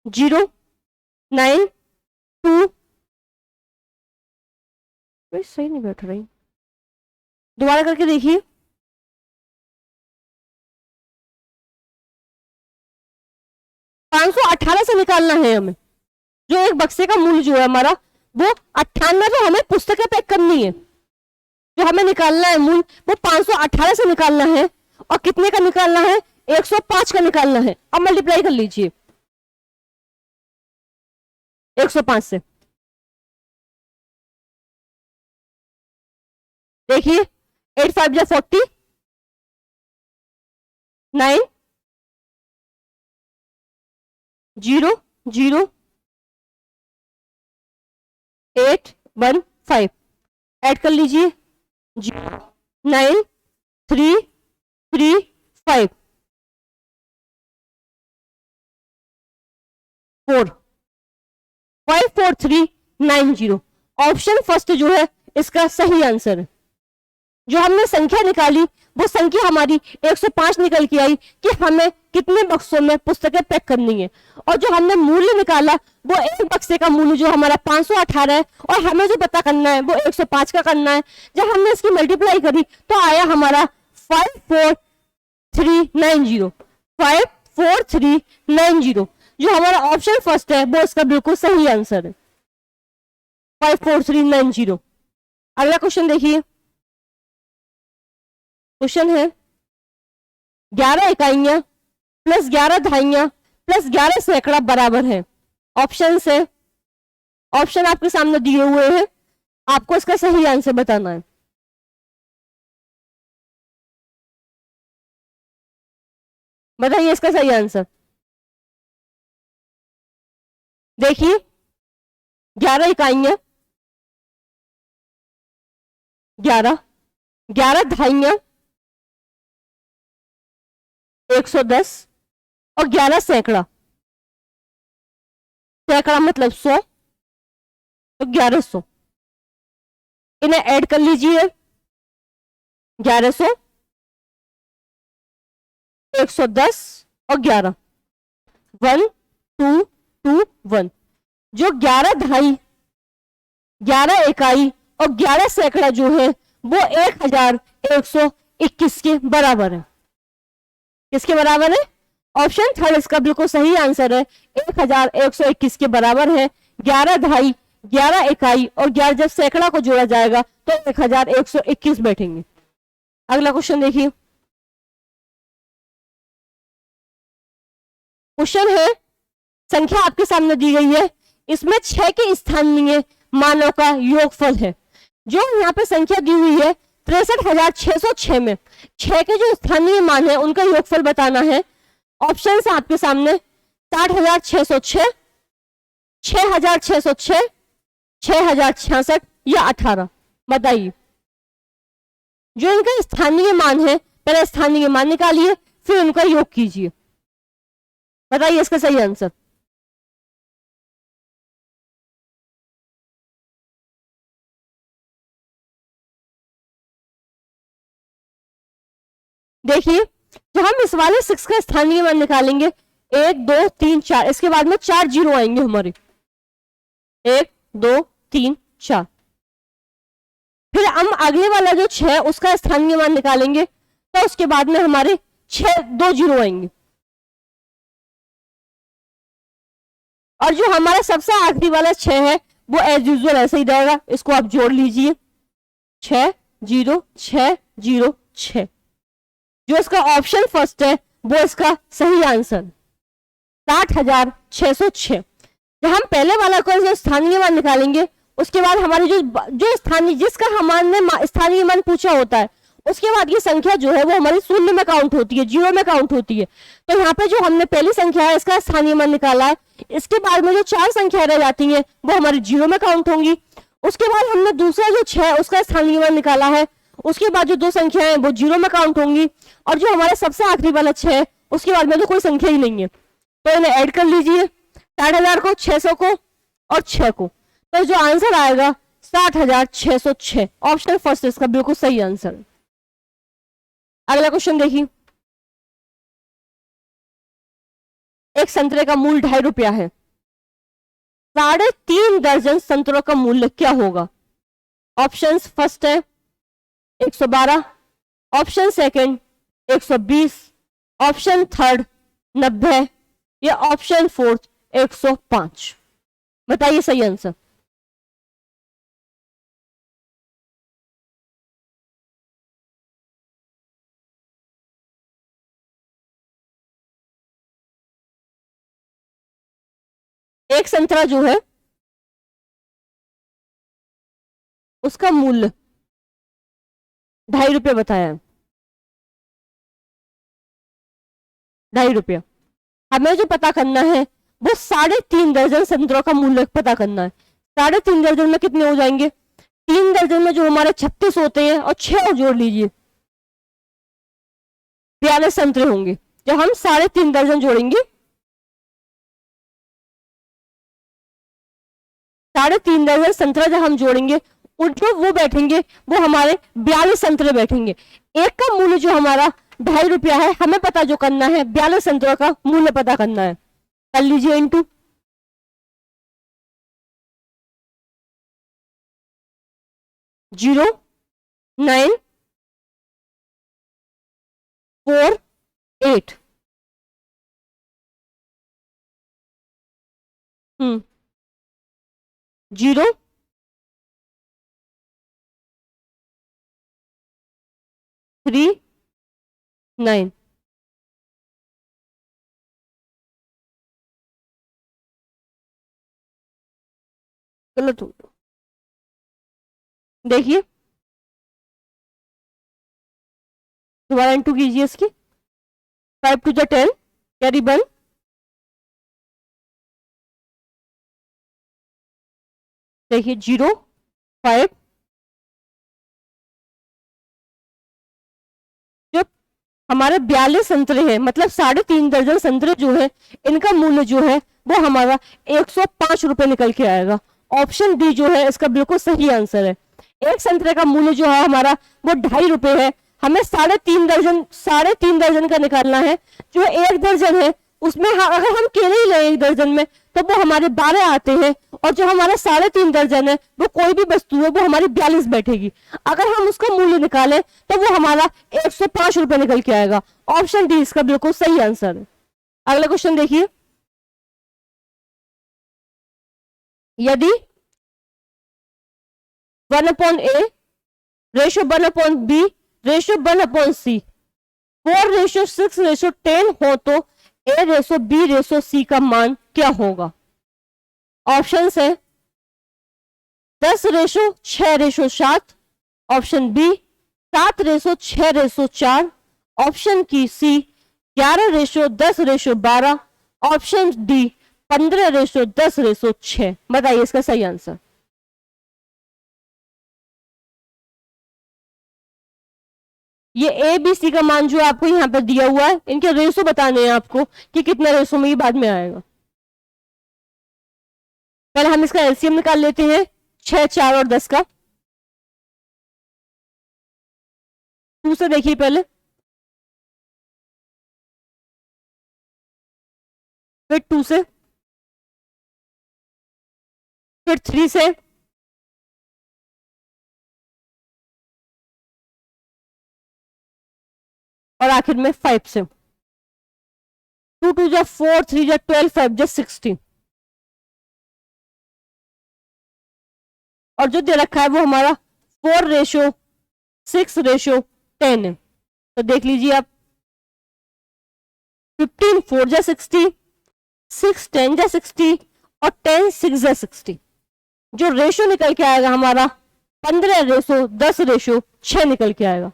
0 9 2, सही नहीं बैठ रही, दोबारा करके देखिए। 518 से निकालना है हमें। जो एक बक्से का मूल्य जो है हमारा वो 98, तो हमें पुस्तकें पैक करनी है, जो हमें निकालना है मूल्य वो 518 से निकालना है, और कितने का निकालना है, 105 का निकालना है। अब मल्टीप्लाई कर लीजिए 105 से। देखिए 8 5 जा 40, 9 0 0 8 1 5, ऐड कर लीजिए। 9 3 3 5 4 5 4 3 9 0। ऑप्शन फर्स्ट जो है इसका सही आंसर है। जो हमने संख्या निकाली वो संख्या हमारी 105 निकल के आई कि हमें कितने बक्सों में पुस्तकें पैक करनी है, और जो हमने मूल्य निकाला वो एक बक्से का मूल्य जो हमारा 518 है, और हमें जो पता करना है वो 105 का करना है। जब हमने इसकी मल्टीप्लाई करी तो आया हमारा 54390, 54390। जो हमारा ऑप्शन फर्स्ट है वो इसका बिल्कुल सही आंसर है, 54390। अगला क्वेश्चन देखिए। क्वेश्चन है 11 इकाइयां प्लस 11 दहाइयां प्लस 11 सैकड़ा बराबर है। ऑप्शन से ऑप्शन आपके सामने दिए हुए हैं, आपको इसका सही आंसर बताना है। बताइए इसका सही आंसर। देखिए 11 इकाइयां 11 11 दहाइयां 110 और 11 सैकड़ा, सैकड़ा मतलब 100, तो 1100। इन्हें ऐड कर लीजिए, 1100, 110 और 11, 1 2 2 1। जो 11 दहाई, 11 इकाई और 11 सैकड़ा जो है वो 1121 के बराबर है। किसके बराबर है? ऑप्शन थर्ड इसका बिल्कुल सही आंसर है, 1121 के बराबर है। 11 दहाई, 11 इकाई और 11 जब सैकड़ा को जोड़ा जाएगा तो 1121 बैठेंगे। अगला क्वेश्चन देखिए, क्वेश्चन है, संख्या आपके सामने दी गई है, इसमें 6 के स्थानीय मानों का योगफल है। जो यहाँ पे संख्या दी हुई है 63,606 में 6 के जो स्थानीय मान है उनका योगफल बताना है। ऑप्शन है आपके सामने 60,606, 6,606, 6,066 या 18। बताइए, जो इनका स्थानीय मान है पहले स्थानीय मान निकालिए फिर उनका योग कीजिए। बताइए इसका सही आंसर। देखिए, जब हम इस वाले 6 का स्थानीय मान निकालेंगे 1 2 3 4, इसके बाद में 4 जीरो आएंगे हमारे, 1 2 3 4। फिर हम अगले वाला जो 6 उसका स्थानीय मान निकालेंगे तो उसके बाद में हमारे 6 2 जीरो आएंगे। और जो हमारा सबसे आखिरी वाला 6 है वो एज यूजुअल ऐसे ही रहेगा, इसको आप जोड़ लीजिए, 6 0 6 0 6। जो इसका ऑप्शन फर्स्ट है वो इसका सही आंसर 60,606। जब हम पहले वाला को स्थानीय मान निकालेंगे उसके बाद हमारी जो स्थानीय जिसका हमारे स्थानीय मान पूछा होता है उसके बाद की संख्या जो है वो हमारी शून्य में काउंट होती है, जीरो में काउंट होती है। तो यहाँ पे जो हमने पहली संख्या है इसका स्थानीय मान निकाला है, इसके बाद में जो 4 संख्या रह जाती है वो हमारी जीरो में काउंट होंगी। उसके बाद हमने दूसरा जो 6 उसका स्थानीय मान निकाला है, उसके बाद जो 2 संख्या है वो जीरो में काउंट होंगी। और जो हमारा सबसे आखिरी वाला 6 उसके बाद में तो कोई संख्या ही नहीं है, तो इन्हें ऐड कर लीजिए, 60,000 को, 600 को और 6 को, तो जो आंसर आएगा 60,606। ऑप्शन फर्स्ट इसका बिल्कुल सही आंसर। अगला क्वेश्चन देखिए, एक संतरे का मूल्य 2.5 रुपया है, 3.5 दर्जन संतरों का मूल्य क्या होगा? ऑप्शन फर्स्ट है 112, ऑप्शन सेकंड 120, ऑप्शन थर्ड 90 या ऑप्शन फोर्थ 105। बताइए सही आंसर। एक संतरा जो है उसका मूल्य 2.5 रुपया बताया है, 2.5 रुपया। हमें जो पता करना है वो 3.5 दर्जन संतरों का मूल्य पता करना है। 3.5 दर्जन में कितने हो जाएंगे? 3 दर्जन में जो हमारे 36 होते हैं और 6 और जोड़ लीजिए, 42 संतरे होंगे। जब हम 3.5 दर्जन जोड़ेंगे, 3.5 दर्जन संतरा जब हम जोड़ेंगे जो वो बैठेंगे वो हमारे 42 संतरे बैठेंगे। एक का मूल्य जो हमारा 2.5 रुपया है, हमें पता जो करना है 42 संतरों का मूल्य पता करना है। कर लीजिए इंटू 0.948। 0 3 9। गलत हो, देखिए दोबारा इंटू कीजिए इसकी, 5 टू द 10 कैरी 1, देखिए 0 5 हमारे 42 संतरे हैं, मतलब 3.5 दर्जन संतरे जो है इनका मूल्य जो है वो हमारा 105 रुपए निकल के आएगा। ऑप्शन डी जो है इसका बिल्कुल सही आंसर है। एक संतरे का मूल्य जो है हमारा वो 2.5 रुपए है, हमें 3.5 दर्जन का निकालना है। जो एक दर्जन है उसमें अगर हम केले ही लें एक दर्जन में तो वो हमारे 12 आते हैं, और जो हमारा 3.5 दर्जन है वो कोई भी वस्तु है वो हमारी 42 बैठेगी। अगर हम उसका मूल्य निकालें तो वो हमारा 105 रुपए निकल के आएगा। ऑप्शन डी इसका बिल्कुल सही आंसर है। अगला क्वेश्चन देखिए, यदि 1/a ratio 1/b ratio 1/c 4:6:10 हो तो a ratio b ratio c का मान क्या होगा? ऑप्शन है 10:6:7, ऑप्शन बी 7:6:4, ऑप्शन की सी 11:10:12, ऑप्शन डी 15:10:6। बताइए इसका सही आंसर। ये ए बी सी का मान जो आपको यहाँ पर दिया हुआ है, इनके रेशो बताने हैं आपको कि कितना रेशो में ये बाद में आएगा। पहले हम इसका एलसीएम निकाल लेते हैं 6, 4 और 10 का। 2 से देखिए पहले, फिर 2 से, फिर 3 से, और आखिर में 5 से। 2 2 जा 4, 3 जा 12, 5 जा 16। और जो दे रखा है वो हमारा 4:6:10 है। तो देख लीजिए आप, 15 4 जा 60, 6 10 जा 60 और 10 6 जा 60। जो रेशो निकल के आएगा हमारा 15:10:6 निकल के आएगा।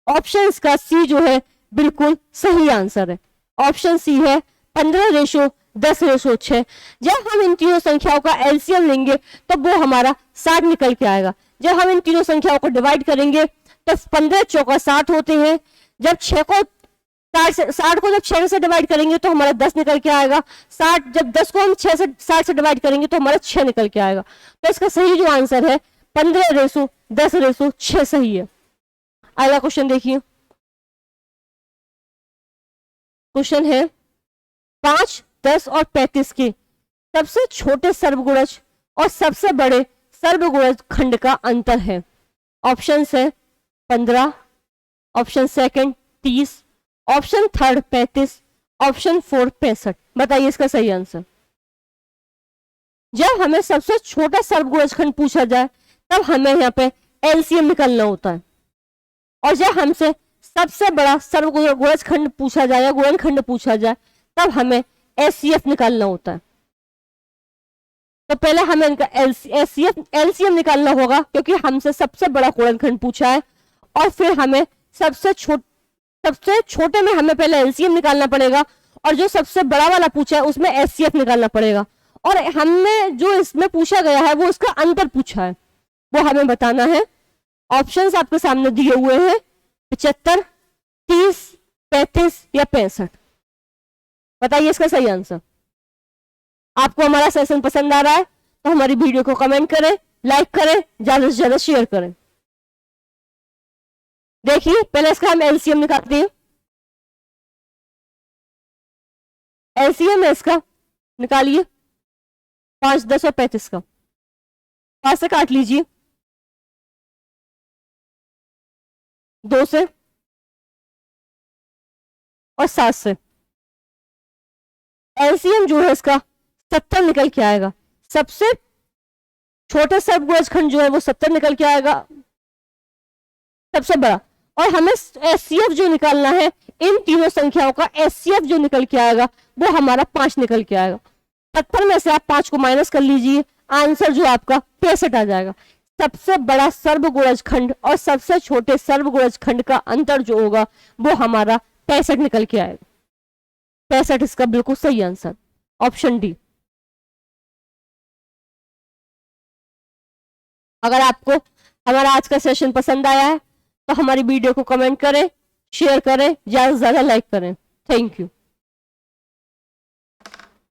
ऑप्शन का सी जो है बिल्कुल सही आंसर है। ऑप्शन सी है 15:10:6। जब हम इन तीनों संख्याओं का एलसीएम लेंगे तो वो हमारा 60 निकल के आएगा। जब हम इन तीनों संख्याओं को डिवाइड करेंगे तो 15 चौका 60 होते हैं। जब 6 को 60 को जब 6 से डिवाइड करेंगे तो हमारा 10 निकल के आएगा। 60 जब 10 को हम 60 से डिवाइड करेंगे तो हमारा 6 निकल के आएगा। तो इसका सही जो आंसर है 15:10:6 सही है। अगला क्वेश्चन देखिए, क्वेश्चन है 5, 10 और 35 के सबसे छोटे सर्वगुणज और सबसे बड़े सर्वगुणज खंड का अंतर है। ऑप्शन है 15, option second 30, option third 35, option fourth 65। बताइए इसका सही आंसर। जब हमें सबसे छोटा सर्वगुणज खंड पूछा जाए तब हमें यहाँ पे एलसीएम निकालना होता है, और जब हमसे सबसे बड़ा सर्वगुणज खंड पूछा जाए या गुणनखंड पूछा जाए तब हमें एचसीएफ निकालना होता है। तो पहले हमें इनका एलसीएम निकालना होगा क्योंकि हमसे सबसे बड़ा गुणनखंड पूछा है, और फिर हमें सबसे छोटे में हमें पहले एलसीएम निकालना पड़ेगा, और जो सबसे बड़ा वाला पूछा है उसमें एचसीएफ निकालना पड़ेगा। और हमने जो इसमें पूछा गया है वो इसका अंतर पूछा है, वो हमें बताना है। ऑप्शंस आपके सामने दिए हुए हैं 75, 30, 35 या 65। बताइए इसका सही आंसर। आपको हमारा सेशन पसंद आ रहा है तो हमारी वीडियो को कमेंट करें, लाइक करें, ज्यादा से ज्यादा शेयर करें। देखिए पहले इसका हम एलसीएम निकालते हैं। एलसीएम है इसका, निकालिए 5, 10 और 35 का। 5 से काट लीजिए, 2 से और 7 से। एलसीएम जो है इसका 70 निकल के आएगा। सबसे छोटे सर्वगुणज खंड जो है वो 70 निकल के आएगा, सबसे बड़ा। और हमें एचसीएफ जो निकालना है इन तीनों संख्याओं का, एचसीएफ जो निकल के आएगा वो हमारा 5 निकल के आएगा। 70 में से आप 5 को माइनस कर लीजिए, आंसर जो आपका 65 आ जाएगा। सबसे बड़ा सर्वगुणज खंड और सबसे छोटे सर्वगुणज खंड का अंतर जो होगा वो हमारा 65 निकल के आएगा। 65 इसका बिल्कुल सही आंसर, ऑप्शन डी। अगर आपको हमारा आज का सेशन पसंद आया है तो हमारी वीडियो को कमेंट करें, शेयर करें, ज्यादा से ज्यादा लाइक करें। Thank you.